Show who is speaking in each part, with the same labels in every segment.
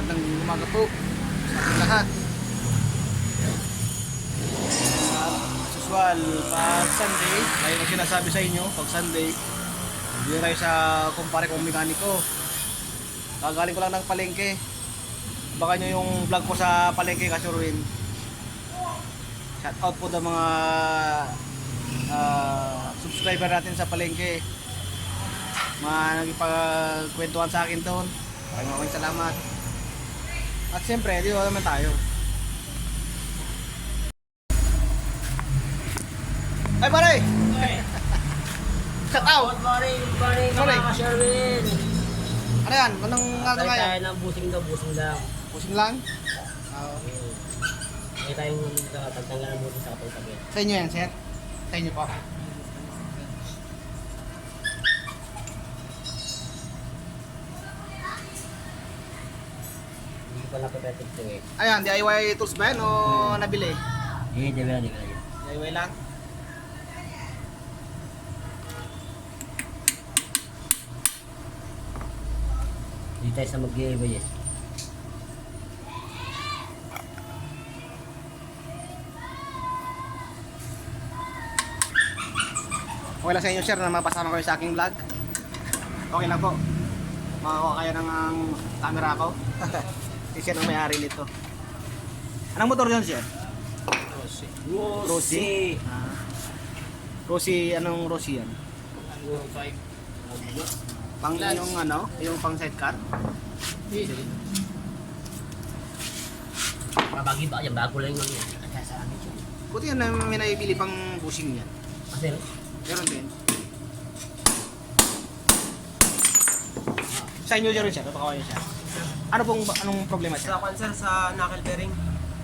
Speaker 1: Magandang umaga po sa ating lahat. As usual, pag Sunday, gaya ng sinasabi sa inyo, pag Sunday, hindi tayo sa kumpare kong mekaniko. Kagaling ko lang ng palengke. Baka nyo yung vlog ko sa palengke Kasuruin. Shout out po sa mga subscriber natin sa palengke. Mga nagipagkwentuhan sa akin doon. Maraming salamat. At siyempre, dito naman tayo. Ay pare! Shout out!
Speaker 2: Good morning mga ka-Sherwin.
Speaker 1: Ano yan? Anong ano nga yan?
Speaker 2: Tayo ng busing lang.
Speaker 1: Pusing lang?
Speaker 2: Tayo tayong tagtanggal ng busing sa kapag-tabi.
Speaker 1: Sa inyo yan, sir? Sa inyo pa?
Speaker 2: Hindi ko pa napapetik ito eh.
Speaker 1: Ayan, DIY tools ba yan o nabili?
Speaker 2: Di ba yun?
Speaker 1: DIY lang?
Speaker 2: Hindi tayo sa mag-giveaway eh.
Speaker 1: Okay lang sa inyo, sir, na mapasama kayo sa aking vlog? Okay lang po. Makakuha kayo ng camera ko. Si sir ang may-ari nito. Anong motor yun, sir? Rosie. Rosie, anong Rosie yan? Pang yung ano? Yung pang sidecar?
Speaker 2: Mabagi ba? Yan bago lang yun yan. Kaya sa amin yun.
Speaker 1: Buti yan na may naibili pang bushing yan.
Speaker 2: Kasi
Speaker 1: Meron din. Sa inyo rin siya, totoo yun siya. Anong problema siya?
Speaker 3: Sa concern sa knuckle bearing,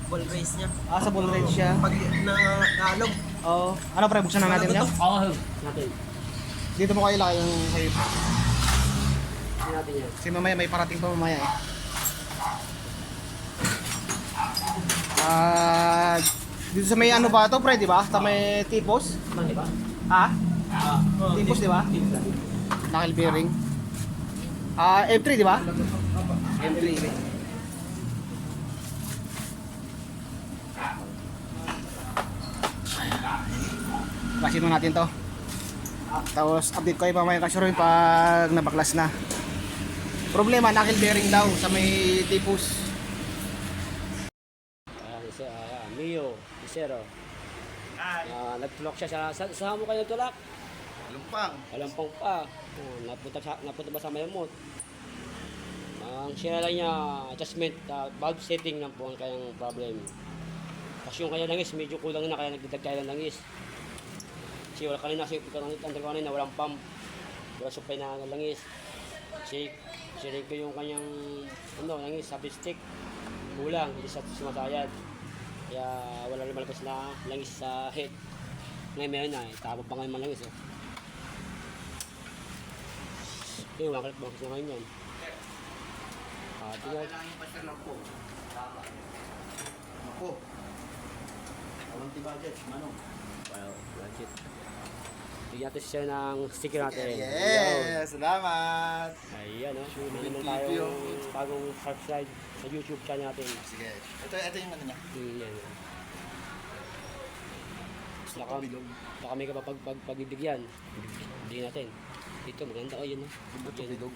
Speaker 3: ball race niya.
Speaker 1: Sa ball range siya.
Speaker 3: Pag nalog,
Speaker 1: Oo. Ano pre, buksan na natin yan?
Speaker 2: oo, natin.
Speaker 1: Dito mo kayo ilaki yung sayo.
Speaker 2: Hindi natin yan.
Speaker 1: Kasi mamaya may parating pa mamaya eh. Dito sa may ano ba ito pre, di ba? Sa may tipos.
Speaker 2: Tama, di ba?
Speaker 1: Ha?
Speaker 2: Oo.
Speaker 1: Tipos, di ba? Knuckle bearing. M3, di ba? M3. Basin mo natin to. Tapos update ko kayo mamaya Kasuruin pag nabaklas na. Problema, knuckle bearing daw sa may tipos.
Speaker 2: Mio, Isero. Nagtulak siya sa mo kayo tulak.
Speaker 1: Lumpang.
Speaker 2: Alampang pa. Napunta ba sa mayamot? Ang sira lang niya, adjustment, valve setting lang po ang kayang problem. Kasi yung kaya langis, medyo kulang na kaya nagdadag tayo ng langis. Kasi wala kanina, kanina walang pump. Wala supply na ng langis. Sirin ko yung kanyang langis, sabi stick. Kulang, hindi sa sumasayad. Kaya wala naman malabas na langis sa head. Ngayon meron na, tapos pa ngayon malangis eh. Okay, wakalit bangkos na ngayon yan. Tingnan.
Speaker 1: Ako. Walang budget, manong.
Speaker 2: Well, budget. Bigyan natin siya ng sticker natin.
Speaker 1: Yes, salamat.
Speaker 2: Ayan o. Meron naman tayong bagong subscribe sa YouTube channel natin.
Speaker 1: Sige. Ito yung ano niya.
Speaker 2: Yan. Baka may pagbibigyan. Bigyan natin. Dito maganda o yun o.
Speaker 1: Bilog.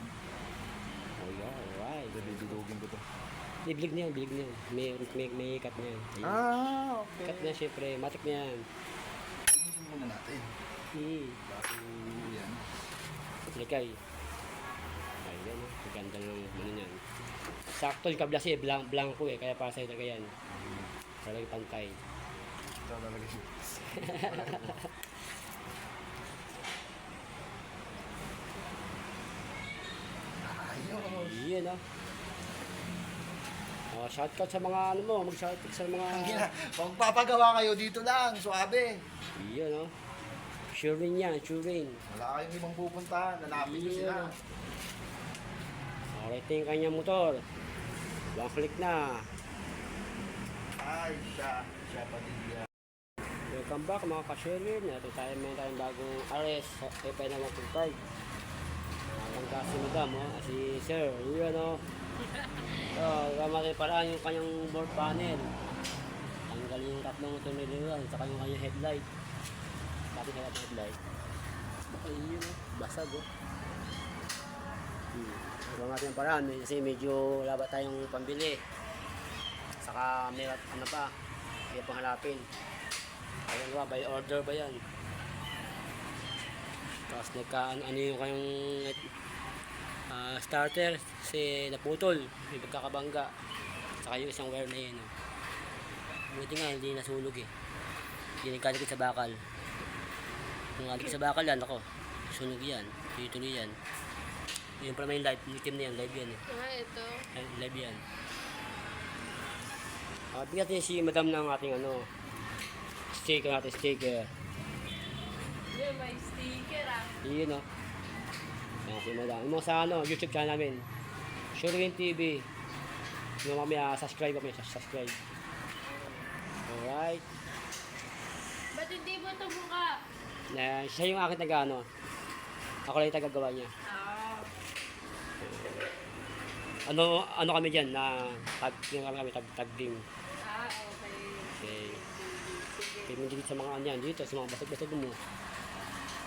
Speaker 2: Oh yeah, alright.
Speaker 1: Bilogin ko to.
Speaker 2: Bilig niya. May cut niya.
Speaker 1: Okay.
Speaker 2: Cut niya syempre. Matik niya yan.
Speaker 1: Tingnan muna natin. Bago yan.
Speaker 2: Likay. Ayan o. Maganda ng ano niyan. Sakto yung kabla siya. Blanco eh. Kaya para sa'yo talaga yan. Talagang pantay.
Speaker 1: Ito talaga siya.
Speaker 2: Iyan ah. Shoutout sa mga ano mo, mag-shoutout sa mga...
Speaker 1: Magpapagawa kayo dito lang, suabe.
Speaker 2: Iyan oh. Shurin yan, Shurin.
Speaker 1: Wala kayong ibang pupuntahan, lalapit nyo sila.
Speaker 2: Okay, ito yung kanyang motor. One click na.
Speaker 1: Ay, siya pa din yan.
Speaker 2: Welcome back mga ka-Shurin. Ito tayo meron tayong bagong RS FI na 1.5. Ang kasi madam, si Sir, yun oh. natin paraan yung kanyang board panel. Tanggalin yung tatlong tornilyo yan, saka yung kanyang headlight. Pati kaya yung headlight. Ay, yun oh. Basag oh. Gawin natin yung paraan kasi medyo wala ba tayong pambili. Saka may ano pa, kaya pang hanapin. Ayun ba, by order ba yan? Tapos ano yung kayong starter kasi naputol, may pagkakabangga. Saka yung isang wire na yun. Oh. Buti nga, hindi nasunog eh. Hindi nagkadikit sa bakal. Kung nagkadikit sa bakal yan, ako, sunog yan. Tuloy yan. Yun pala may live, itim na yan, live yan eh.
Speaker 4: Ito.
Speaker 2: Live yan. Bigyan natin si madam ng ating ano, sticker natin, sticker.
Speaker 4: Yan, may sticker ah.
Speaker 2: Yun o. Yan si madam. Yung mga sa ano, YouTube channel namin. Surewin TV. Yung mga subscribe kami, subscribe. Alright.
Speaker 4: Ba't hindi mo ito mukha?
Speaker 2: Siya yung aking taga-ano. Ako lang yung taga-gawa niya. Ano kami dyan na tag team.
Speaker 4: Okay.
Speaker 2: Okay. Kaya mo dito sa mga ano yan, dito sa mga basag-basag mo.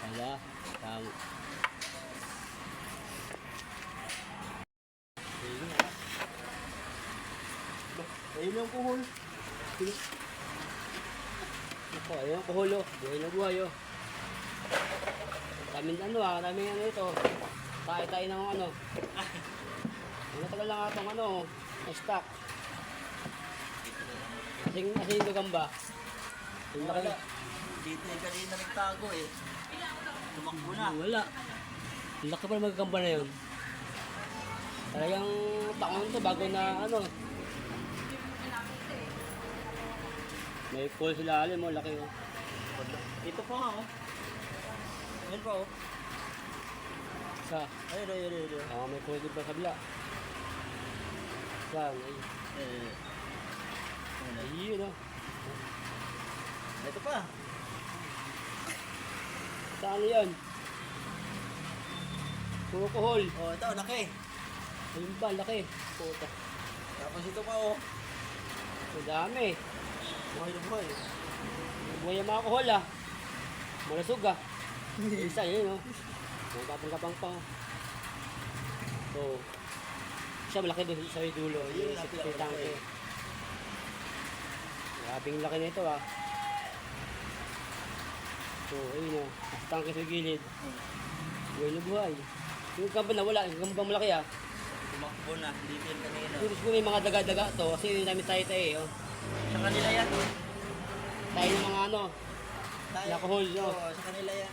Speaker 2: Kaya, tama.
Speaker 1: Ayun yung kuhol.
Speaker 2: Ako, ayun ang kuhulo. Buhay na buhay oh. Daming daming ano ito. Tayo ng ano. Matagal lang atong ano, stock. Asing gagamba. Yung laki.
Speaker 3: Dito yung kanina nagtago eh. Tumakbo na.
Speaker 2: Wala. Ang laki pa magagamba na yun. Talagang taon to bago na ano. May pool sila alim mo, laki oh.
Speaker 3: Ito pa nga oh. Ayun pa oh.
Speaker 2: Sa,
Speaker 3: Ayun.
Speaker 2: may pool din pa sa kabila. Saan? Ayun oh.
Speaker 3: Ito pa.
Speaker 2: Saan yan? Puro kuhol.
Speaker 3: Oh, ito, laki.
Speaker 2: Ayun ba, laki. Puta.
Speaker 3: Tapos ito pa oh.
Speaker 2: Madami.
Speaker 3: Buhay na buhay.
Speaker 2: Buhay ang mga kuhol ah. Malasog ah. Isa yun oh. Mga kapang-kapang pa. So, siya malaki doon sa may dulo. Yung sa tangke. Grabing laki na ito ah. So, ayun oh. Tangke sa gilid. Buhay na buhay. Yung gamba na wala. Yung gamba malaki ah.
Speaker 3: Tumakbo na. Dito yung kanina.
Speaker 2: Siguro may mga daga-daga to. Kasi yun namin tayo-tayo oh.
Speaker 3: Sa kanila yan.
Speaker 2: Tayo ng mga ano. Alcohol, no?
Speaker 3: Oo, sa kanila yan.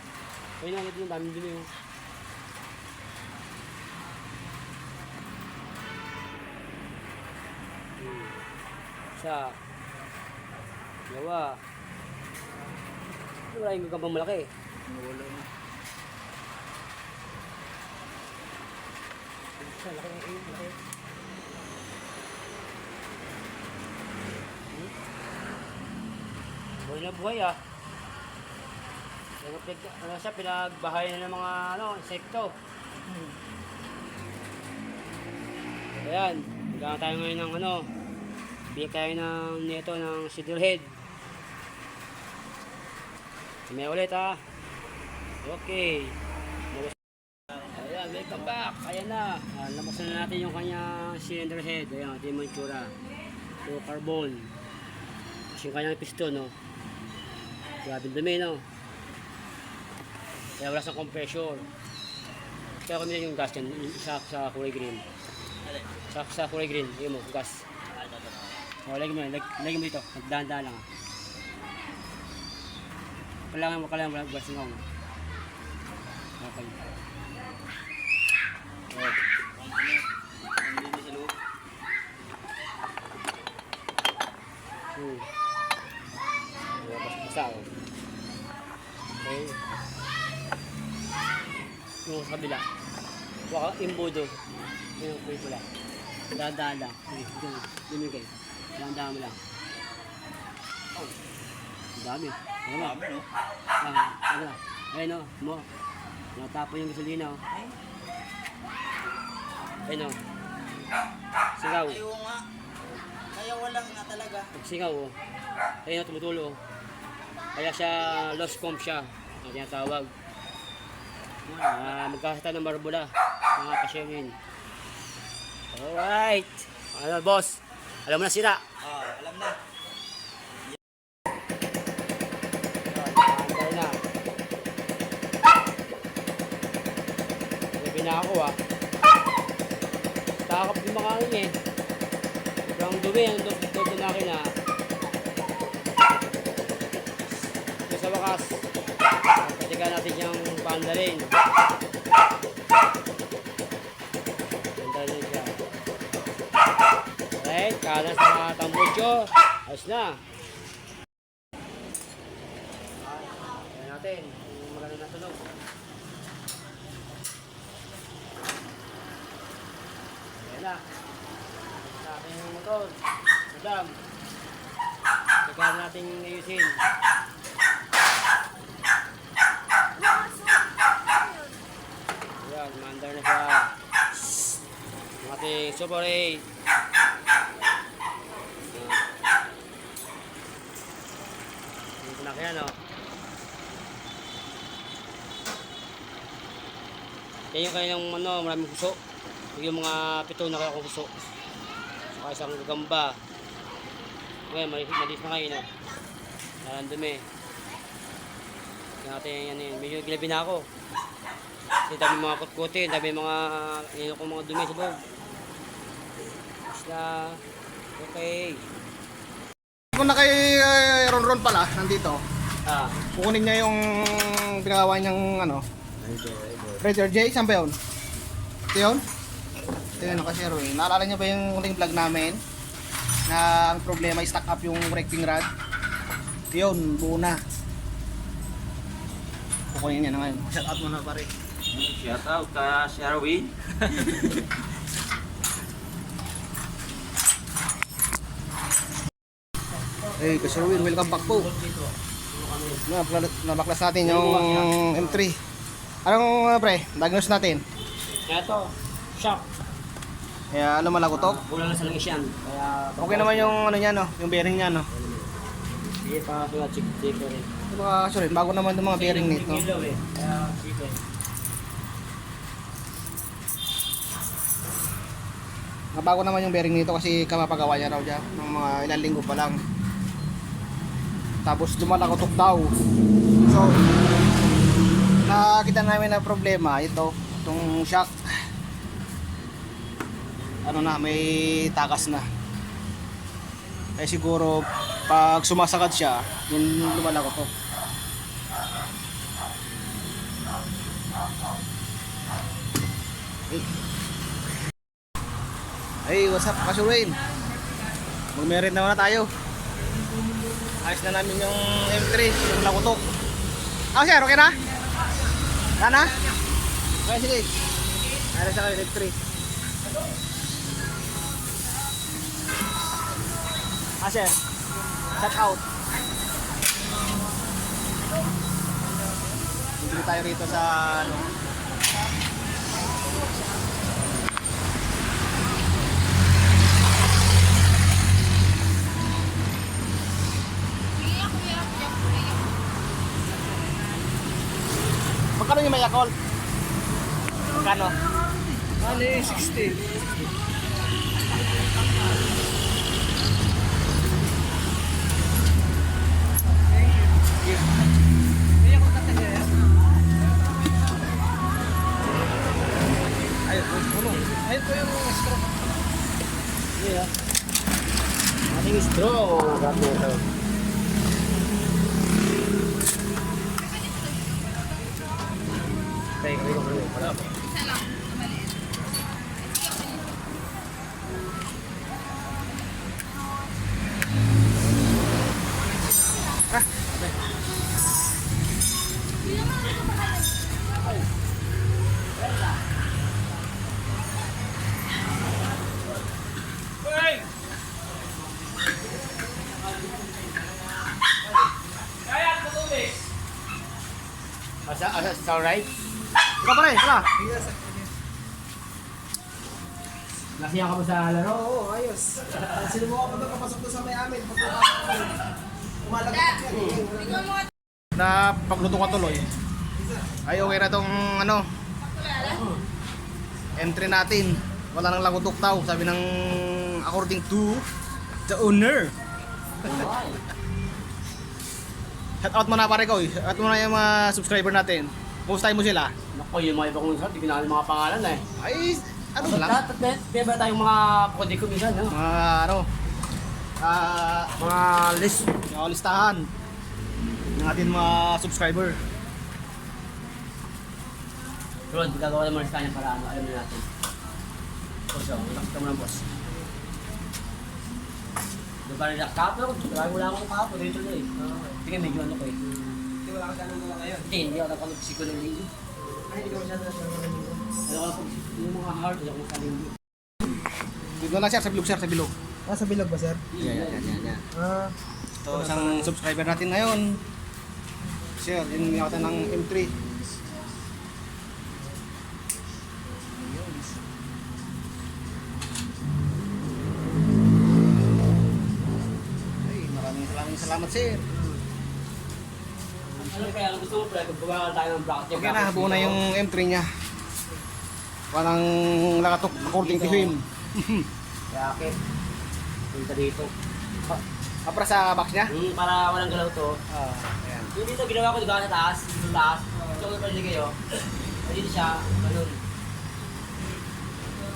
Speaker 2: Ayun na, ito yung dami din yung. Isa. Dalawa. Wala yung gagambang malaki.
Speaker 3: Nawala na.
Speaker 2: Isa, laki na yun, laki. Buhay na buhay ah. Ano siya, pinagbahay na ng mga ano, insekto. Ayan, magkakaroon tayo ngayon ng ano, bigyan tayo ng neto ng Cedarhead. May ulit ha. Okay. Ayan, welcome back. Ayan na. Lampasan na natin yung kanyang cylinder head. Ayan, ito yung itsura. So, carbon. Tapos yung kanyang piston, no. Grabe dumi, no. Kaya wala sa compressor. Kaya kami yung gas yan, sa kulay green. Sa kulay green, yun mo, gas. O, lagyan mo yan, lagyan mo dito, magdahan-dahan lang. Kailangan mo gas nga. Okay.
Speaker 3: Ang linis sa loob.
Speaker 2: Basta ako. Okay. Yung sa kabila. Waka imbudo. Yung pula. Dahan-dahan lang. Dumi kayo. Dahan-dahan mo lang. Oh. Ang dami. Ano mo?
Speaker 3: Dami no?
Speaker 2: Ano? Ayun o. Mo. Natapon yung gasolina o. Ayun o. Sigaw.
Speaker 3: Ayaw nga. lang nga talaga.
Speaker 2: Pagsingaw, oh. Ayun na tumutulo. Oh. Kaya siya, lost comp siya. Ang tinatawag. Magkakita ng marbula. Mga kasyerin. Alright. Ano, boss? Alam mo na sira.
Speaker 3: Alam na.
Speaker 2: Andar na. Gabi na ako, ah. Takap yung mga ano eh. Sobrang dumi. Ang dumi na akin, ah. So, sa wakas, patigan natin yung panda rin. Panda rin siya. Alright, kalas na mga tambucho. Ayos na. Ayan natin. Yung maganda na tunog. Ayan na. Sa ating motor. Madam. Tagal natin ayusin. Ayan, mandar na siya. Ang ating Super 8. Dito na kaya, no? Yan yung kanyang ano, maraming puso. Yung mga 7 na kaya kong puso. Saka isang gagamba. Ngayon, malis na kayo, no? Narandumi. Tignan natin yan, medyo gilabi na ako. Kasi dami mga kutkutin, dami mga ko mga dumi sa loob. Basta, okay.
Speaker 1: Kung na kay Ron pala, nandito.
Speaker 2: Ah,
Speaker 1: Kukunin niya yung pinagawa niyang ano. Raider J, saan ba yun? Ito yun? Ito yun, kasi Ron. Naalala niyo ba yung huling vlog namin? Na ang problema ay stack up yung wrecking rod. Yun, buo na. Kukunin niya na ngayon. Shout out muna pare.
Speaker 3: Shout out ka Sherwin.
Speaker 1: Hey, Sir Will, welcome back po. Nabaklas natin yung M3. Anong pre, diagnose natin?
Speaker 2: eto, shock.
Speaker 1: Kaya ano malagotok?
Speaker 2: Kulang na sa langis yan. Kaya,
Speaker 1: Okay naman yung ano niya no, yung bearing niya no.
Speaker 2: sige pa, check ko rin.
Speaker 1: Mga sorry, bago naman yung mga bearing nito.
Speaker 2: Ilaw eh, kaya sige.
Speaker 1: Bago naman yung bearing nito kasi kamapagawa niya raw dyan ng mga ilang linggo pa lang. Tapos lumalagotok daw. So, nakita namin na problema ito, itong shock. Ano na, may takas na. Kaya siguro pag sumasagad siya, yun lumalagotok. Hey, what's up, Kasyo Rain? Mag-merit naman na tayo. Ayos na namin yung M3, yung lakutok. Sir, okay na? Wala na? Okay, sige. Ayos na kayo, M3. Sir, shut out. Hindi tayo rito sa ano. Magkano yung mayakol? Magkano?
Speaker 3: Ano 60?
Speaker 1: Ayun, puno.
Speaker 3: Ayun po yung straw.
Speaker 2: Yeah. Ating straw. Grabe ito. Tayo ko yung pala. It's alright?
Speaker 1: Ikaw pare, tara.
Speaker 2: Nasiya ka ba sa laro?
Speaker 1: Oo, ayos. Sinubukan ko na papasok doon sa may amin. Umalagot yan. Na pagluto ka tuloy. Ay okay na tong ano. Entry natin. Wala nang lagutok tao. Sabi ng according to the owner. Shout out mo na pare ko. Shout out mo na yung mga subscriber natin. Postahin mo sila.
Speaker 2: Naku, yung mga iba kong sa, di ko na alam yung mga pangalan eh.
Speaker 1: Ay, ano lang.
Speaker 2: Di ba tayong mga pwede ko minsan, no?
Speaker 1: Mga ano.
Speaker 2: Mga list.
Speaker 1: Mga listahan ng ating mga subscriber.
Speaker 2: Rod, gagawa naman sa kanya para ano, alam na natin. Boss, nakita mo lang, boss. Diba rin kapag, wala akong kapag, dito na eh. Hindi ka medyo ano ko eh.
Speaker 3: Hindi wala ka ganun wala ngayon.
Speaker 2: Hindi ako nakapag-psiko ng linggo.
Speaker 3: Ay, hindi ko masyado na
Speaker 2: Ano ako, yung mga hard, ako sa linggo.
Speaker 1: Dito lang sir, sa bilog sir, sa bilog.
Speaker 3: Ah, sa bilog ba, sir?
Speaker 1: Yan.
Speaker 3: Ah,
Speaker 1: Ito, isang subscriber natin ngayon. Sir, yun yung yata ng M3. Ay, maraming salamat sir.
Speaker 2: Ano kaya, gusto mo pala, gawa tayo ng bracket.
Speaker 1: Okay na, buo na yung M3 niya. Walang lakatok according to him.
Speaker 2: Bracket. Punta dito.
Speaker 1: Para sa box niya?
Speaker 2: Para walang galaw to.
Speaker 1: Ayan.
Speaker 2: Yung dito ginawa ko sa taas, dito sa taas. Ito ko pala kayo. Dito siya, ganun.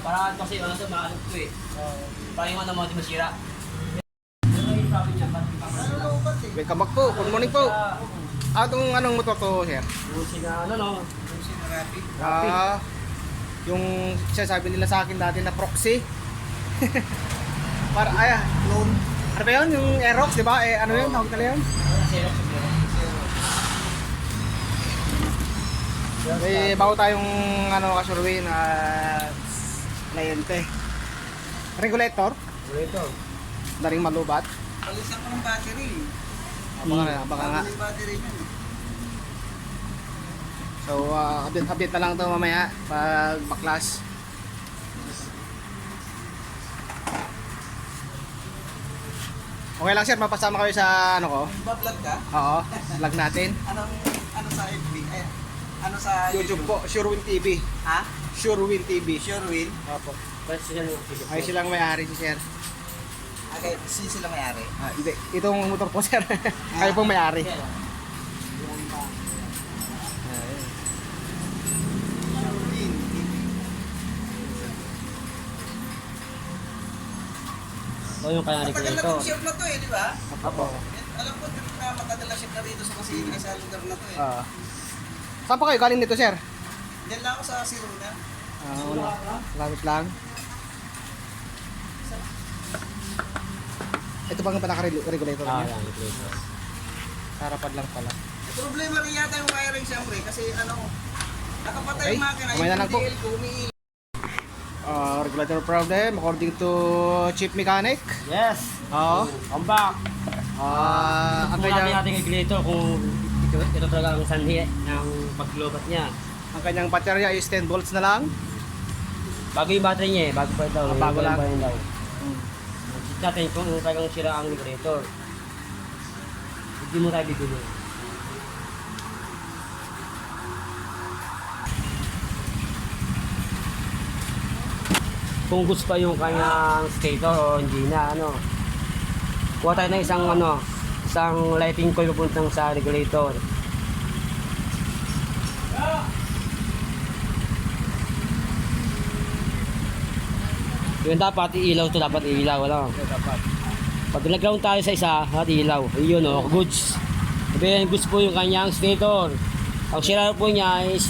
Speaker 2: Para kasi ano sa mga ano ko eh. Para yung ano mo, di masira. Ano yung problem niya?
Speaker 1: Welcome back po. Good morning po. Itong anong motor to, sir?
Speaker 2: Yung sina, ano no?
Speaker 1: Yung sabi nila sa akin dati na proxy. Para clone. Ano ba yun? Yung Aerox, di ba? Ano yun? Tawag nila yun?
Speaker 2: Xerox.
Speaker 1: May bago tayong kasurvey na kliyente. Regulator,
Speaker 2: Ito.
Speaker 1: na rin malubat.
Speaker 3: palisan ko ng battery.
Speaker 1: Baka nga.
Speaker 3: Yung battery niya.
Speaker 1: So, update na lang ito mamaya pag baklas. Okay lang sir, mapasama kayo sa ano ko?
Speaker 3: Bablog ka?
Speaker 1: Oo, vlog natin.
Speaker 3: Ano sa FB? Ay, ano sa
Speaker 1: YouTube po, Surewin TV.
Speaker 3: Ha?
Speaker 1: Surewin TV.
Speaker 3: Sure will?
Speaker 1: Opo.
Speaker 2: Basta siya yung
Speaker 1: Ay silang may-ari si sir.
Speaker 3: Okay, sila may-ari.
Speaker 1: Hindi, itong motor po sir. Kayo pong may-ari.
Speaker 2: O yung kaya rin ko
Speaker 3: Matagal na
Speaker 2: ito.
Speaker 3: itong ship na to eh, di ba?
Speaker 1: Opo.
Speaker 3: Alam ko, matagal na ship na rito sa Masini sa lugar na to eh.
Speaker 1: Saan pa kayo galing nito sir?
Speaker 3: Diyan lang ako sa Siruna.
Speaker 1: Lapit lang. Ito bang pinaka-regulator
Speaker 2: Ah,
Speaker 1: niya?
Speaker 2: yan, ito.
Speaker 1: Harapan lang pala.
Speaker 3: Problema rin yata yung wiring siyempre kasi ano, nakapatay
Speaker 1: Okay,
Speaker 3: yung makina,
Speaker 1: kamay na lang
Speaker 3: yung
Speaker 1: po.
Speaker 3: DL ko umiilaw.
Speaker 1: Regulator problem according to chief mechanic.
Speaker 2: Yes!
Speaker 1: Oo.
Speaker 2: I'm back!
Speaker 1: Ang
Speaker 2: Kung natin
Speaker 1: kanyang
Speaker 2: natin regulator kung ito talaga ang sanhi ng paglobat niya.
Speaker 1: baterya is 10 volts na lang.
Speaker 2: Bago yung battery niya eh, bago pa ito.
Speaker 1: Bago lang.
Speaker 2: Pa rin daw. Check natin kung talagang sira ang regulator. Hindi mo tayo bibili. Kung gusto pa yung kanyang stator o hindi na, ano. Kuha tayo ng isang lighting coil papuntang sa regulator. Yun dapat ilaw to, dapat ilaw, ano. Pag nag-ground tayo sa isa, dapat ilaw. Yun o, goods. Sabihin, goods po yung kanyang stator. Ang sira po niya is,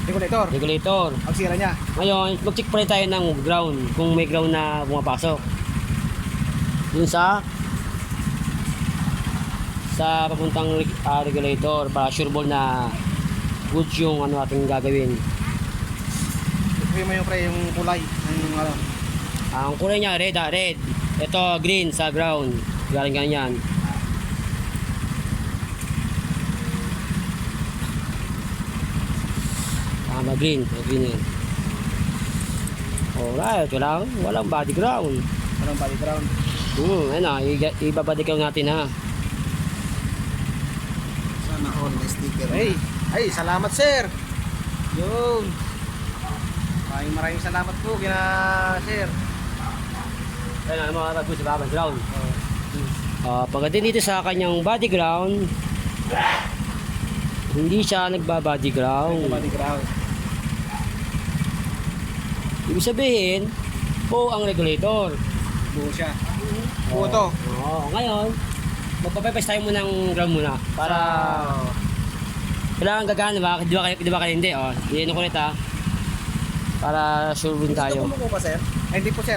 Speaker 1: Regulator.
Speaker 2: regulator.
Speaker 1: Ang sira niya.
Speaker 2: Ngayon, mag-check pa rin tayo ng ground, kung may ground na pumapasok. Yun sa papuntang regulator para sure ball na goods yung ating gagawin.
Speaker 1: Ipin mo yung yung kulay. Yung ano.
Speaker 2: Ang kulay niya red, red. Ito green sa ground. Galing ganyan. Green yan. Alright, walang body ground.
Speaker 1: Walang body ground.
Speaker 2: Ayun na, ibabody ground natin ha.
Speaker 3: Sana all may sticker.
Speaker 1: Ay, salamat sir. Yun. Maraming salamat po kina sir.
Speaker 2: Ayun na, mga ragos sa body ground. Pagdating dito sa kanyang body ground, hindi siya nagbabody ground.
Speaker 1: Body ground.
Speaker 2: Ibig sabihin, po ang regulator.
Speaker 1: Buo siya. Buo to.
Speaker 2: Ngayon, magpapipes tayo muna ng ground muna. Para, kailangan gagana ba? Di ba kaya hindi? Iyan ko ulit ha. Para sure din tayo.
Speaker 3: Ito po pa sir?
Speaker 1: Ay, hindi po sir.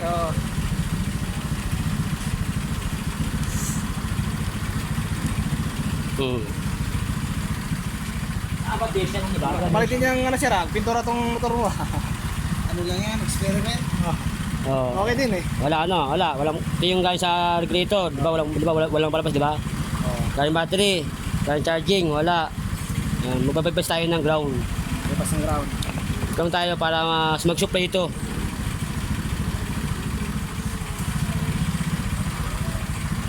Speaker 2: Dapat din siya, di ba?
Speaker 1: Palitin niyang ano sir pintura tong motor mo.
Speaker 3: Ano lang yan? Experiment?
Speaker 1: Okay din eh.
Speaker 2: Wala. Walang, ito yung galing sa regulator. Di ba? Walang palabas, di ba? Galing battery, galing charging, wala. Yan, magpapipes tayo ng ground.
Speaker 1: Lipas ng ground.
Speaker 2: Ground tayo para mag-supply ito.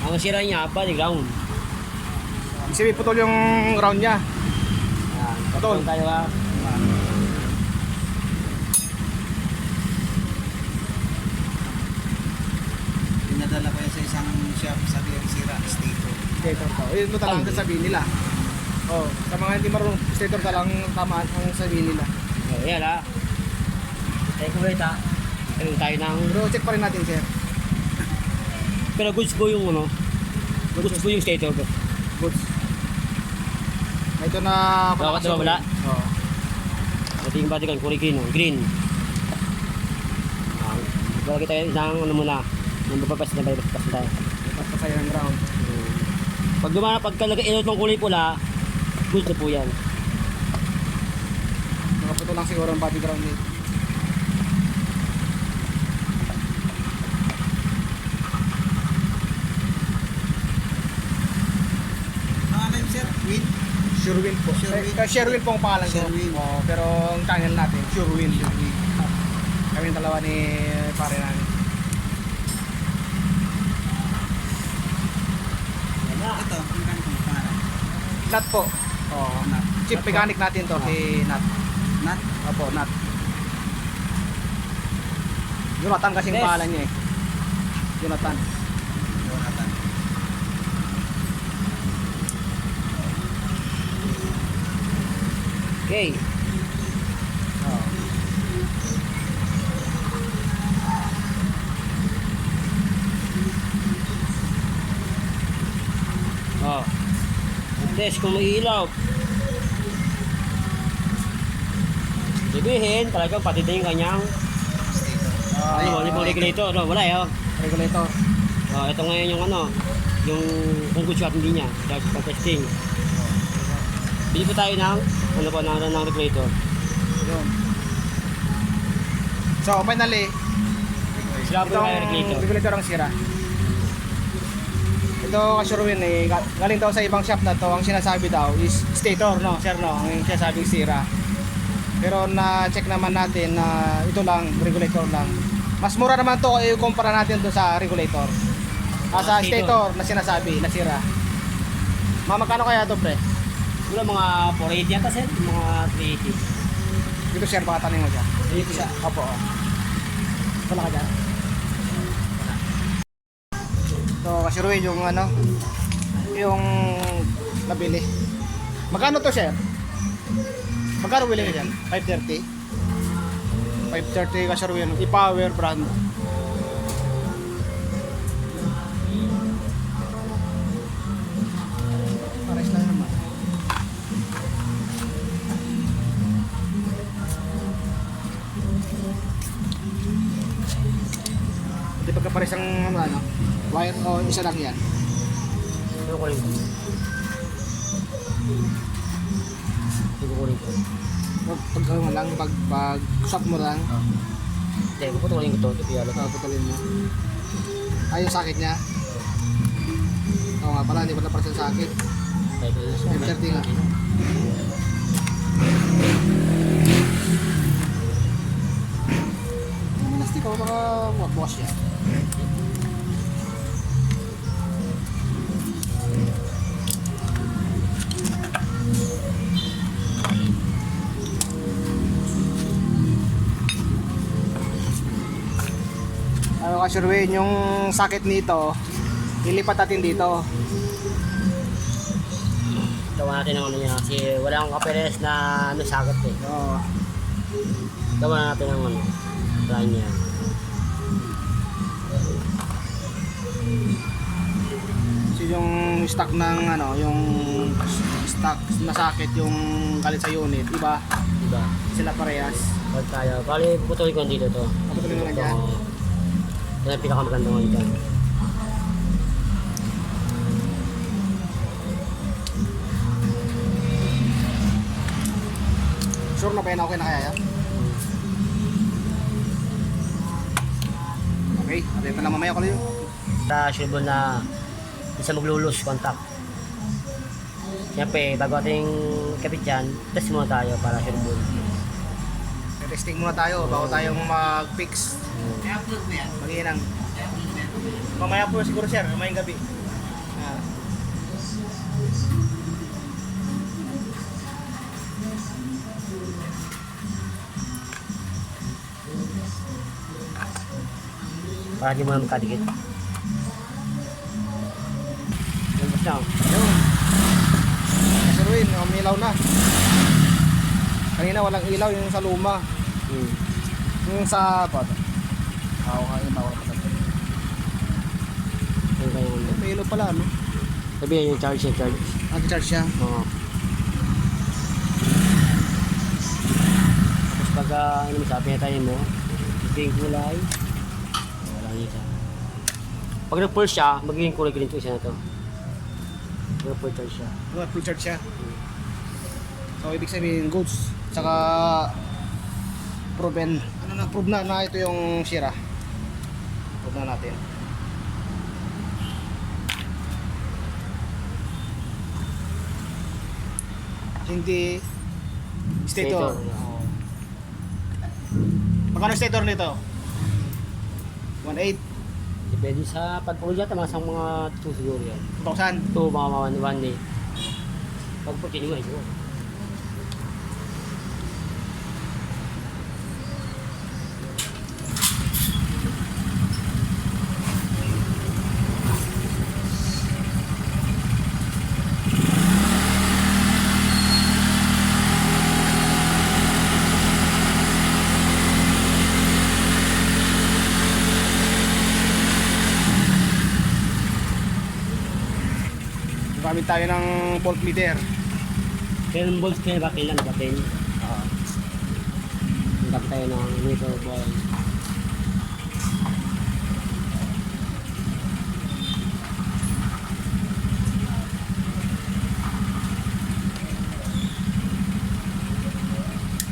Speaker 2: Ang sira niya, body ground.
Speaker 1: Ibig sabihin putol yung ground niya.
Speaker 2: Yan,
Speaker 1: Putol.
Speaker 2: tayo ha.
Speaker 3: Pinadala ko yan sa isang shop. Sabi yung sira, stator.
Speaker 1: Stator to. Yun mo talagang sasabihin nila. Sa mga hindi marunong stator talagang tama ang sabihin nila.
Speaker 2: Yan ha. Tayo ko ulit ha. Ayun tayo ng...
Speaker 1: Pero check pa rin natin sir.
Speaker 2: Pero goods ko yung ano. Goods ko yung stator ko.
Speaker 1: Goods. Ito na
Speaker 2: Bakit diba wala?
Speaker 1: Oo.
Speaker 2: Ito yung body gun, kulay green. Bagay tayo ng ano muna. Nang babapas na tayo.
Speaker 1: Lipas pa sa'yo ng ground.
Speaker 2: Pagka nag-inot ng kulay pula, goods na po yan.
Speaker 1: Nakaputol lang siguro ang body ground nito.
Speaker 3: Ano yun sir? Win?
Speaker 1: Surewin po.
Speaker 3: Surewin.
Speaker 1: Sherwin po ang pangalan ko.
Speaker 3: Sherwin.
Speaker 1: Pero ang channel natin, Surewin. Kami yung dalawa ni pare namin.
Speaker 3: Ito, ang ganito mo pangalan.
Speaker 1: Nat po.
Speaker 3: Nat.
Speaker 1: Chief mechanic natin to, si Nat.
Speaker 3: Nat?
Speaker 1: Opo, Nat. Jonathan kasi yung
Speaker 2: Yes.
Speaker 1: pangalan niya eh. Jonathan.
Speaker 3: Jonathan.
Speaker 2: Okay. Test kung may ilaw. Sabihin, talagang pati din yung kanyang ano pang regulator. Wala
Speaker 1: Regulator.
Speaker 2: ito ngayon yung ano, yung kung good shot hindi niya. Dahil sa testing. Bili po tayo ng ng regulator.
Speaker 1: Yun. So, finally,
Speaker 2: Sila po yung regulator.
Speaker 1: regulator ang sira. Ito kasurwin eh, galing daw sa ibang shop na to, ang sinasabi daw is stator, no? Sir, no? Ang sinasabing sira. Pero na-check naman natin na ito lang, regulator lang. Mas mura naman to i-kumpara natin to sa regulator. Sa stator na sinasabi, na sira. Magkano kaya to, pre?
Speaker 2: Wala mga 480 yata sir, mga 380.
Speaker 1: Dito, sir, baka tanong mo dyan. Dito siya. Opo, wala ka dyan. So, kasurwin yung ano, yung nabili. Magkano to, sir? Magkano bili ka dyan? 530? 530 kasurwin, i-power brand. Pares lang naman. Hindi pagkapares ang ano, wire o isa lang yan.
Speaker 2: Ito ko rin ko. Ito ko rin ko.
Speaker 1: Pag ano lang, pag shop mo lang,
Speaker 2: Hindi, puputulin ko to. Ito yalo.
Speaker 1: putulin mo. Yung sakit niya. Oo nga pala, hindi pala para sa sakit. 530 nga.
Speaker 3: Yung elastic
Speaker 1: to, baka bukas yan. Ano ka, Sherwin, yung sakit nito, ilipat natin dito.
Speaker 2: Gawa natin ng ano niya kasi wala akong kaperes na ano sagot eh.
Speaker 1: Oo.
Speaker 2: Gawa natin ng ano. Plan niya.
Speaker 1: So yung stock ng ano, yung stock na sakit yung galit sa unit, diba?
Speaker 2: Diba?
Speaker 1: Sila parehas.
Speaker 2: Huwag tayo. Bali, puputulin ko dito to.
Speaker 1: Kapatuloy na lang yan.
Speaker 2: Oo. Yan ang pinakamaganda ngayon dyan.
Speaker 1: Sure na ba yan? Okay na kaya yan? Okay, atay pa lang mamaya ko lang yun.
Speaker 2: Sa sure na isa maglulus contact. Siyempre, bago ating kapit yan, test muna tayo para sure bull.
Speaker 1: Testing muna tayo bago tayong mag-fix. Mag-iinang. Mamaya po siguro sir, mamayang gabi. Ah.
Speaker 2: Para di mo na magkadikit. Yan basta.
Speaker 1: Ayun. Sir Win, umilaw na. Kanina walang ilaw yung sa luma. Yung sa apa? Ilaw na pala.
Speaker 2: Yan kayo ano.
Speaker 1: May ilaw pala, no?
Speaker 2: Sabihin yung charge siya, charge.
Speaker 1: Nag-charge siya.
Speaker 2: Oo. Tapos pag ano mo sabi na tayo mo, ito yung kulay. Wala niya siya. Pag nag-pull siya, magiging kulay green ito siya na to. Pag nag-pull charge siya.
Speaker 1: Full charge siya. So ibig sabihin goods. Saka proven. Ano na, prove na ito yung Sierra. Prove na natin. Hindi stator.
Speaker 2: Oo.
Speaker 1: Magkano stator nito? 1.8,
Speaker 2: Depende sa pag-pull yata, mga 2 siguro yan.
Speaker 1: 2,000.
Speaker 2: Ito mga 1 day. Pag pull tinimay siguro.
Speaker 1: Gamit tayo ng voltmeter.
Speaker 2: 10 volts kayo ba kailan ba 10? Gamit tayo ng meter ball.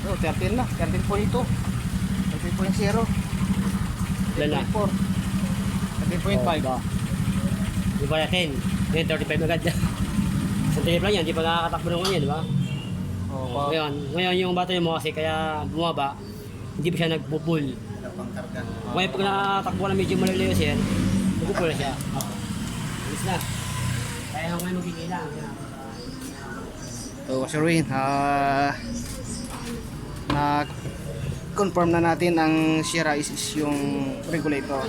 Speaker 1: Oh, 13 na. 13.2. 13.0.
Speaker 2: Ilan na?
Speaker 1: 13.4. 13.5.
Speaker 2: ba? Di ba natin? Ngayon 35 agad na. Sa trip lang yan, di pa nakakatakbo ng ganyan, di ba?
Speaker 1: Oh,
Speaker 2: Ngayon yung battery mo kasi kaya bumaba, hindi pa siya nagpo-pull. Ngayon pag nakatakbo na medyo malayo siya, nagpo-pull na siya. Alis na. Kaya ngayon magiging lang.
Speaker 1: So, Sir Win, na confirm na natin ang Sierra is yung regulator,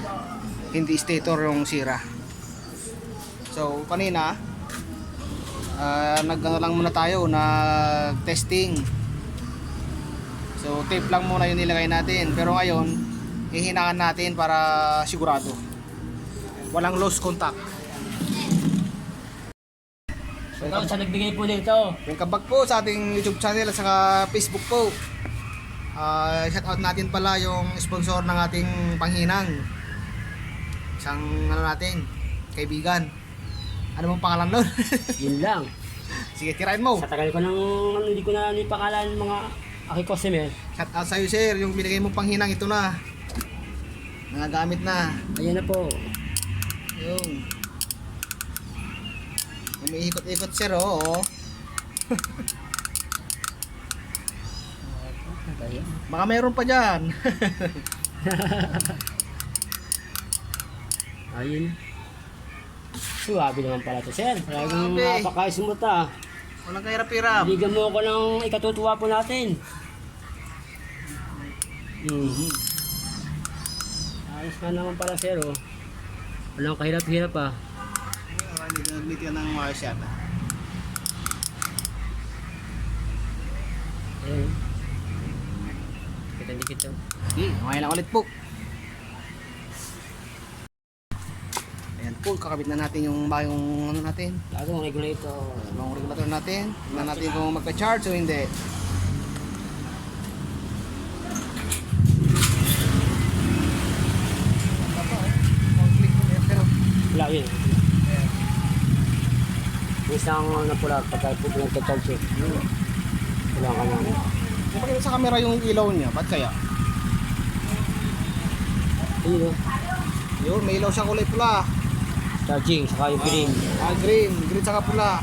Speaker 1: hindi stator yung Sierra. So kanina nag-ano lang muna tayo, nag-testing. So tape lang muna yung nilagay natin, pero ngayon hihinaan natin para sigurado walang loose contact.
Speaker 2: So ikaw sa nagbigay po nito.
Speaker 1: Welcome back po sa ating YouTube channel at saka Facebook po. Shout out natin pala yung sponsor ng ating panghinang. Isang ano natin, kaibigan. Ano bang pangalan nun?
Speaker 2: Yun lang.
Speaker 1: Sige, tirain mo.
Speaker 2: Sa tagal ko nang hindi ko na nipakalan mga aking customer.
Speaker 1: Shout out sa'yo sir, yung binigay mong panghinang ito na. Nagagamit na.
Speaker 2: Ayan na po.
Speaker 1: Yung umiikot-ikot sir, oo. Baka mayroon pa dyan.
Speaker 2: Ayun. Suwabe naman pala to, sir. Talagang
Speaker 1: Grabe.
Speaker 2: napaka-smooth ah.
Speaker 1: Walang kahirap-hirap.
Speaker 2: Bigyan mo ako ng ikatutuwa po natin. Ayos nga naman pala, sir, oh. Walang kahirap-hirap ah.
Speaker 1: Hindi na naglit yan ng mga shot.
Speaker 2: Ayun. Dikit to.
Speaker 1: Sige, kumain lang ulit po. Ayan po, kakabit na natin yung bagong ano natin.
Speaker 2: Bagong regulator.
Speaker 1: Bagong regulator natin. Tingnan natin kung magpa-charge o hindi.
Speaker 2: Wala yun. Isang napula pagka po pinagka-charge. Wala ka na.
Speaker 1: Napakita sa camera yung ilaw niya, ba't kaya?
Speaker 2: Ayun, oh.
Speaker 1: Yun, may ilaw siya kulay pula.
Speaker 2: Charging, saka yung green.
Speaker 1: Green saka pula.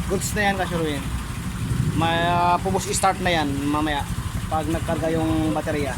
Speaker 1: Goods na yan, Kashuruin. May pubos start na yan mamaya pag nagkarga yung baterya.